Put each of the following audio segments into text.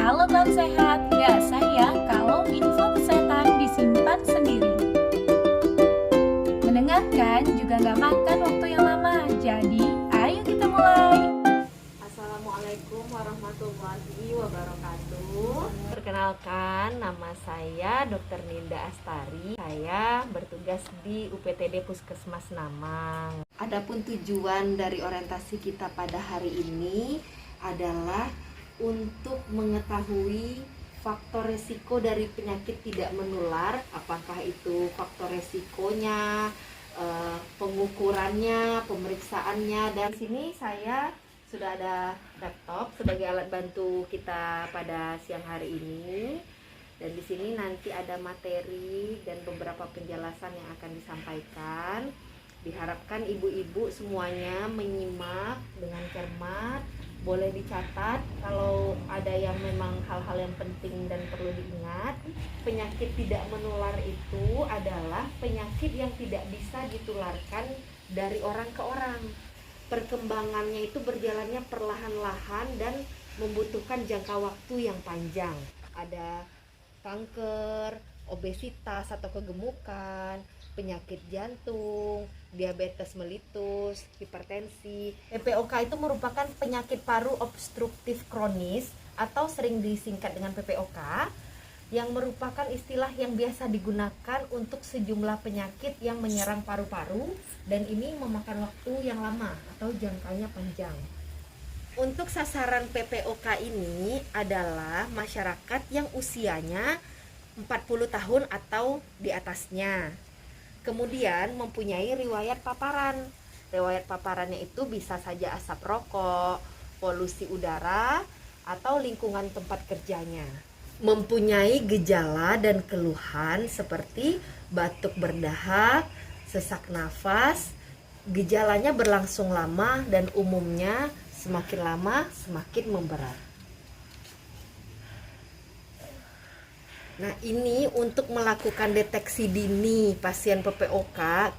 Kalau belum sehat, nggak sayang kalau info kesehatan disimpan sendiri. Mendengarkan juga nggak makan waktu yang lama, jadi ayo kita mulai. Assalamualaikum warahmatullahi wabarakatuh. Perkenalkan, nama saya Dr. Ninda Astari. Saya bertugas di UPTD Puskesmas Namang. Adapun tujuan dari orientasi kita pada hari ini adalah untuk mengetahui faktor resiko dari penyakit tidak menular, apakah itu faktor resikonya, pengukurannya, pemeriksaannya. Dan di sini saya sudah ada laptop sebagai alat bantu kita pada siang hari ini. Dan di sini nanti ada materi dan beberapa penjelasan yang akan disampaikan. Diharapkan ibu-ibu semuanya menyimak dengan cermat. Boleh dicatat kalau ada yang memang hal-hal yang penting dan perlu diingat. Penyakit tidak menular itu adalah penyakit yang tidak bisa ditularkan dari orang ke orang. Perkembangannya itu berjalannya perlahan-lahan dan membutuhkan jangka waktu yang panjang. Ada kanker, obesitas atau kegemukan, penyakit jantung, diabetes mellitus, hipertensi. PPOK itu merupakan penyakit paru obstruktif kronis atau sering disingkat dengan PPOK, yang merupakan istilah yang biasa digunakan untuk sejumlah penyakit yang menyerang paru-paru, dan ini memakan waktu yang lama atau jangkanya panjang. Untuk sasaran PPOK ini adalah masyarakat yang usianya 40 tahun atau di atasnya. Kemudian mempunyai riwayat paparan. Riwayat paparannya itu bisa saja asap rokok, polusi udara, atau lingkungan tempat kerjanya. Mempunyai gejala dan keluhan seperti batuk berdahak, sesak nafas. Gejalanya berlangsung lama dan umumnya semakin lama semakin memberat. Nah, ini untuk melakukan deteksi dini pasien PPOK,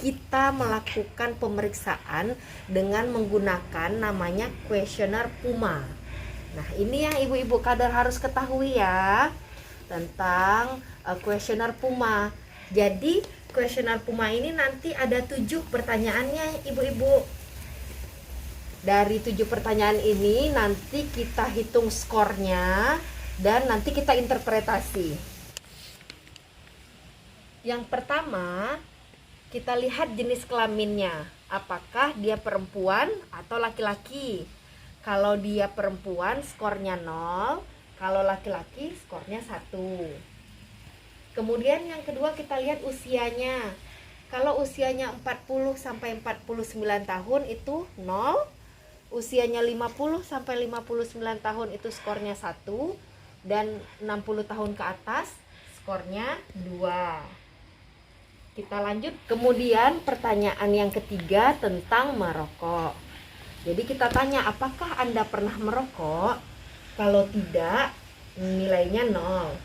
kita melakukan pemeriksaan dengan menggunakan namanya kuesioner PUMA. Nah, ini yang ibu-ibu kader harus ketahui ya tentang kuesioner PUMA. Jadi kuesioner PUMA ini nanti ada 7 pertanyaannya ibu-ibu. Dari 7 pertanyaan ini nanti kita hitung skornya dan nanti kita interpretasi. Yang pertama, kita lihat jenis kelaminnya. Apakah dia perempuan atau laki-laki? Kalau dia perempuan, skornya 0. Kalau laki-laki, skornya 1. Kemudian yang kedua, kita lihat usianya. Kalau usianya 40 sampai 49 tahun itu 0. Usianya 50 sampai 59 tahun itu skornya 1. Dan 60 tahun ke atas skornya 2. Kita lanjut. Kemudian pertanyaan yang ketiga tentang merokok. Jadi kita tanya, apakah Anda pernah merokok? Kalau tidak, nilainya 0.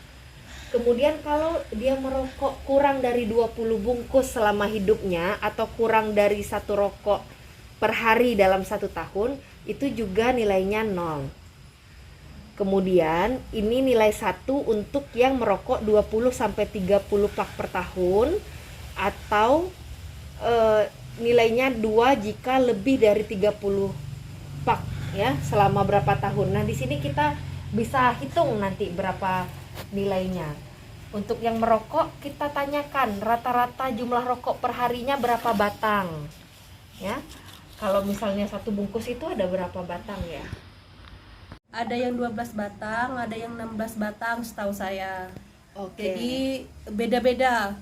Kemudian kalau dia merokok kurang dari 20 bungkus selama hidupnya atau kurang dari 1 rokok per hari dalam 1 tahun, itu juga nilainya 0. Kemudian ini nilai 1 untuk yang merokok 20 sampai 30 pak per tahun, atau nilainya 2 jika lebih dari 30 pak ya selama berapa tahun. Nah, di sini kita bisa hitung nanti berapa nilainya. Untuk yang merokok kita tanyakan rata-rata jumlah rokok per harinya berapa batang. Ya. Kalau misalnya 1 bungkus itu ada berapa batang ya? Ada yang 12 batang, ada yang 16 batang setahu saya. Oke. Jadi beda-beda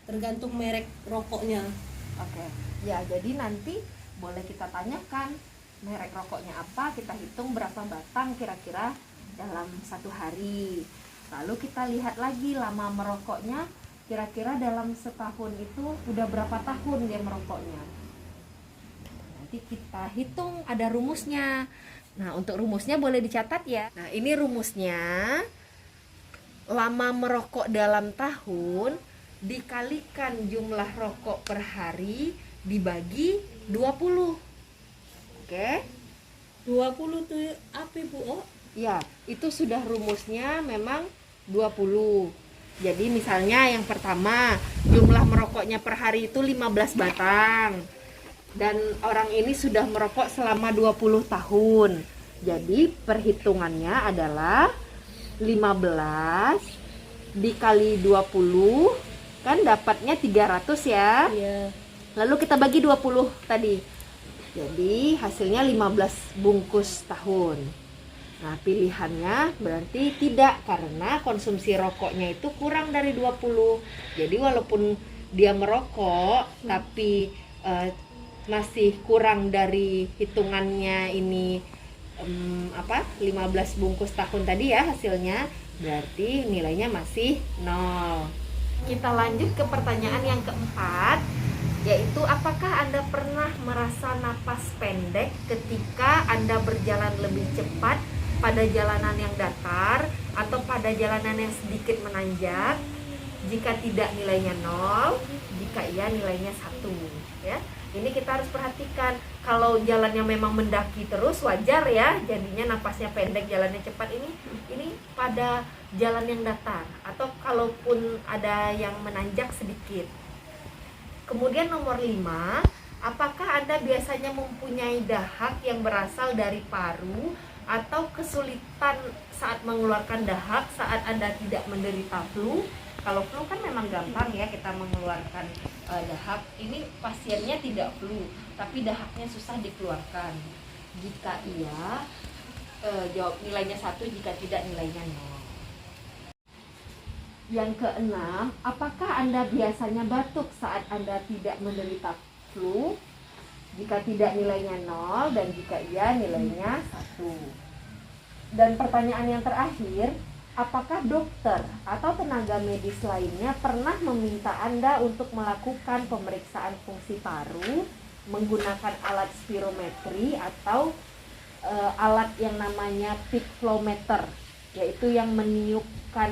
tergantung merek rokoknya. Oke. Ya, jadi nanti boleh kita tanyakan merek rokoknya apa, kita hitung berapa batang kira-kira dalam 1 hari. Lalu kita lihat lagi lama merokoknya, kira-kira dalam setahun itu udah berapa tahun dia merokoknya. Nanti kita hitung, ada rumusnya. Nah, untuk rumusnya boleh dicatat ya. Nah, ini rumusnya. Lama merokok dalam tahun dikalikan jumlah rokok per hari dibagi 20. Oke? 20 tuh apa Bu? Oh, Ya, itu sudah rumusnya memang 20. Jadi misalnya yang pertama, jumlah merokoknya per hari itu 15 batang. Dan orang ini sudah merokok selama 20 tahun. Jadi perhitungannya adalah 15 dikali 20 kan dapatnya 300 ya. Iya. Lalu kita bagi 20 tadi. Jadi hasilnya 15 bungkus tahun. Nah, pilihannya berarti tidak, karena konsumsi rokoknya itu kurang dari 20. Jadi walaupun dia merokok tapi masih kurang dari hitungannya ini 15 bungkus tahun tadi ya hasilnya, berarti nilainya masih 0. Kita lanjut ke pertanyaan yang keempat, yaitu apakah Anda pernah merasa napas pendek ketika Anda berjalan lebih cepat pada jalanan yang datar atau pada jalanan yang sedikit menanjak? Jika tidak, nilainya 0, jika iya nilainya 1 ya. Ini kita harus perhatikan, kalau jalannya memang mendaki terus wajar ya, jadinya napasnya pendek, jalannya cepat. Ini pada jalan yang datar atau kalaupun ada yang menanjak sedikit. Kemudian nomor 5, apakah Anda biasanya mempunyai dahak yang berasal dari paru atau kesulitan saat mengeluarkan dahak saat Anda tidak menderita flu? Kalau flu kan memang gampang ya kita mengeluarkan dahak. Ini pasiennya tidak flu, tapi dahaknya susah dikeluarkan. Jika iya, jawab nilainya 1, jika tidak nilainya 0. Yang keenam, apakah Anda biasanya batuk saat Anda tidak menderita flu? Jika tidak nilainya 0, dan jika iya nilainya 1. Dan pertanyaan yang terakhir, apakah dokter atau tenaga medis lainnya pernah meminta Anda untuk melakukan pemeriksaan fungsi paru menggunakan alat spirometri atau alat yang namanya peak flow meter, yaitu yang meniupkan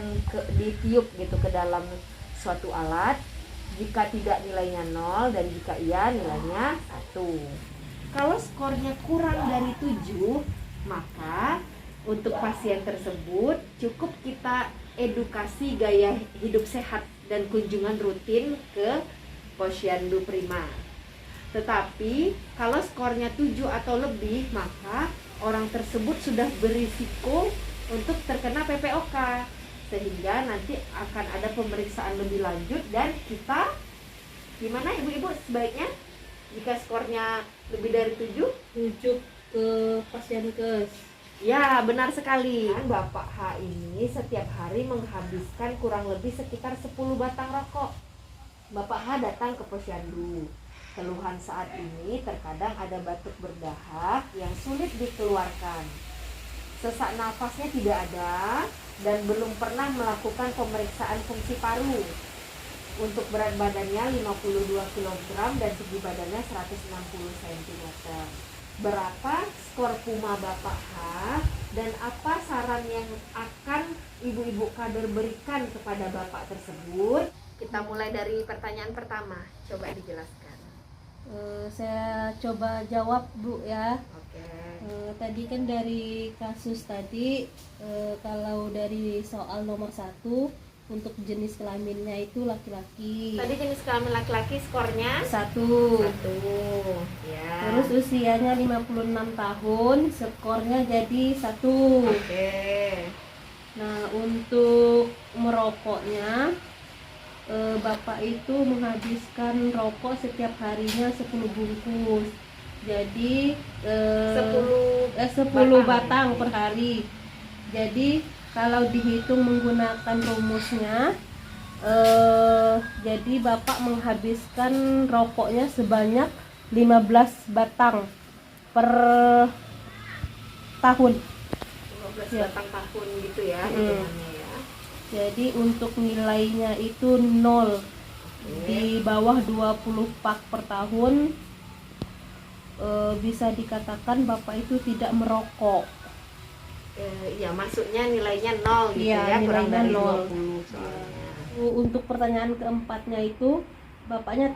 ditiup gitu ke dalam suatu alat? Jika tidak nilainya 0, dan jika iya nilainya 1. Kalau skornya kurang dari 7, maka untuk pasien tersebut cukup kita edukasi gaya hidup sehat dan kunjungan rutin ke Posyandu Prima. Tetapi kalau skornya 7 atau lebih, maka orang tersebut sudah berisiko untuk terkena PPOK, sehingga nanti akan ada pemeriksaan lebih lanjut. Dan kita gimana ibu-ibu sebaiknya jika skornya lebih dari 7? Rujuk ke Posyankes. Ya, benar sekali. Bapak H ini setiap hari menghabiskan kurang lebih sekitar 10 batang rokok. Bapak H datang ke Posyandu. Keluhan saat ini terkadang ada batuk berdahak yang sulit dikeluarkan. Sesak nafasnya tidak ada dan belum pernah melakukan pemeriksaan fungsi paru. Untuk berat badannya 52 kg dan tinggi badannya 160 cm. Berapa skor Puma Bapak H dan apa saran yang akan ibu-ibu kader berikan kepada Bapak tersebut? Kita mulai dari pertanyaan pertama, coba dijelaskan. Saya coba jawab Bu ya. Oke. Tadi kan dari kasus tadi, kalau dari soal nomor 1, untuk jenis kelaminnya itu laki-laki. Tadi jenis kelamin laki-laki skornya 1. Ya. Terus usianya 56 tahun, skornya jadi 1. Oke. Nah, untuk merokoknya, Bapak itu menghabiskan rokok setiap harinya 10 bungkus. Jadi 10 batang per hari. Jadi kalau dihitung menggunakan rumusnya, jadi Bapak menghabiskan rokoknya sebanyak 15 batang per tahun. 15 batang tahun gitu ya hitungannya ya. Jadi untuk nilainya itu 0. Di bawah 20 pak per tahun, bisa dikatakan Bapak itu tidak merokok. Ya maksudnya nilainya 0 gitu ya, kurang dari 20 soalnya. Untuk pertanyaan keempatnya itu, Bapaknya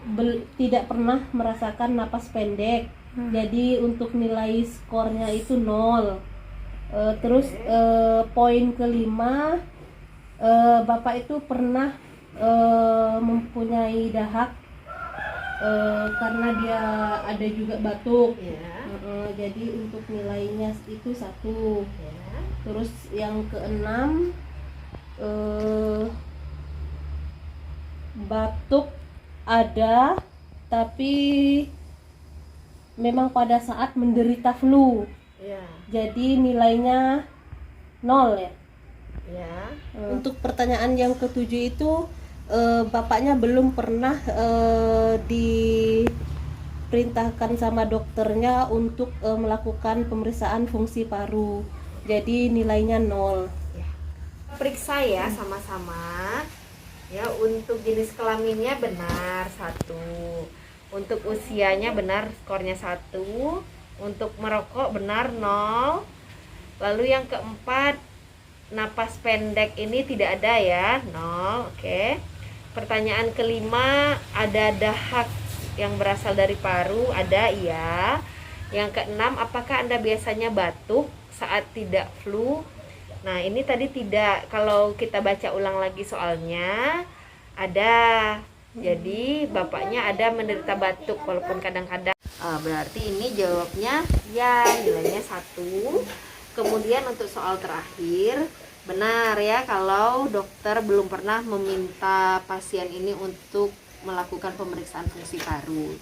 tidak pernah merasakan napas pendek. Jadi untuk nilai skornya itu 0. Terus poin kelima, Bapak itu pernah mempunyai dahak karena dia ada juga batuk. Ya. Jadi untuk nilainya itu 1. Ya. Terus yang keenam, batuk ada tapi memang pada saat menderita flu. Ya. Jadi nilainya 0 ya. Ya. Untuk pertanyaan yang ketujuh itu, bapaknya belum pernah diperintahkan sama dokternya untuk melakukan pemeriksaan fungsi paru. Jadi nilainya 0. Periksa ya sama-sama. Ya, untuk jenis kelaminnya benar 1. Untuk usianya benar, skornya 1. Untuk merokok benar 0. Lalu yang keempat, napas pendek ini tidak ada ya, 0. Oke. Pertanyaan kelima, ada dahak yang berasal dari paru, ada ya. Yang keenam, apakah Anda biasanya batuk saat tidak flu? Nah, ini tadi tidak. Kalau kita baca ulang lagi soalnya, ada. Jadi bapaknya ada menderita batuk walaupun kadang-kadang. Berarti ini jawabnya ya, nilainya 1. Kemudian untuk soal terakhir, benar ya kalau dokter belum pernah meminta pasien ini untuk melakukan pemeriksaan fungsi paru.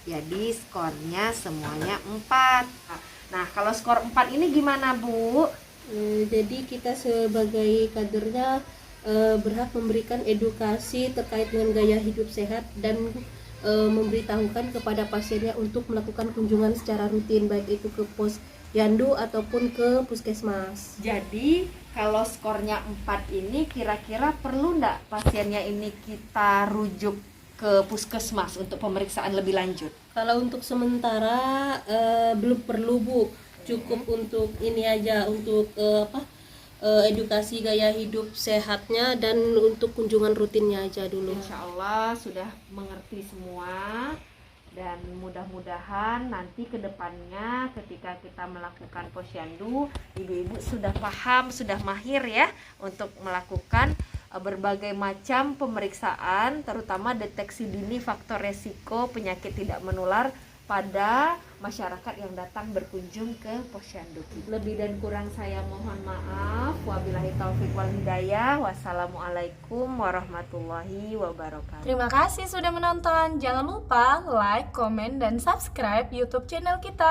Jadi skornya semuanya 4. Nah, kalau skor 4 ini gimana, Bu? Jadi kita sebagai kadernya berhak memberikan edukasi terkait dengan gaya hidup sehat dan memberitahukan kepada pasiennya untuk melakukan kunjungan secara rutin, baik itu ke posyandu ataupun ke puskesmas. Jadi kalau skornya 4 ini kira-kira perlu enggak pasiennya ini kita rujuk ke puskesmas untuk pemeriksaan lebih lanjut? Kalau untuk sementara belum perlu, Bu. Cukup untuk ini aja, untuk edukasi gaya hidup sehatnya dan untuk kunjungan rutinnya aja dulu. Insya Allah sudah mengerti semua, dan mudah-mudahan nanti ke depannya ketika kita melakukan posyandu, ibu-ibu sudah paham, sudah mahir ya untuk melakukan berbagai macam pemeriksaan, terutama deteksi dini faktor resiko penyakit tidak menular pada masyarakat yang datang berkunjung ke posyandu. Lebih dan kurang saya mohon maaf. Wabillahi taufik wal hidayah. Wassalamualaikum warahmatullahi wabarakatuh. Terima kasih sudah menonton. Jangan lupa like, komen, dan subscribe YouTube channel kita.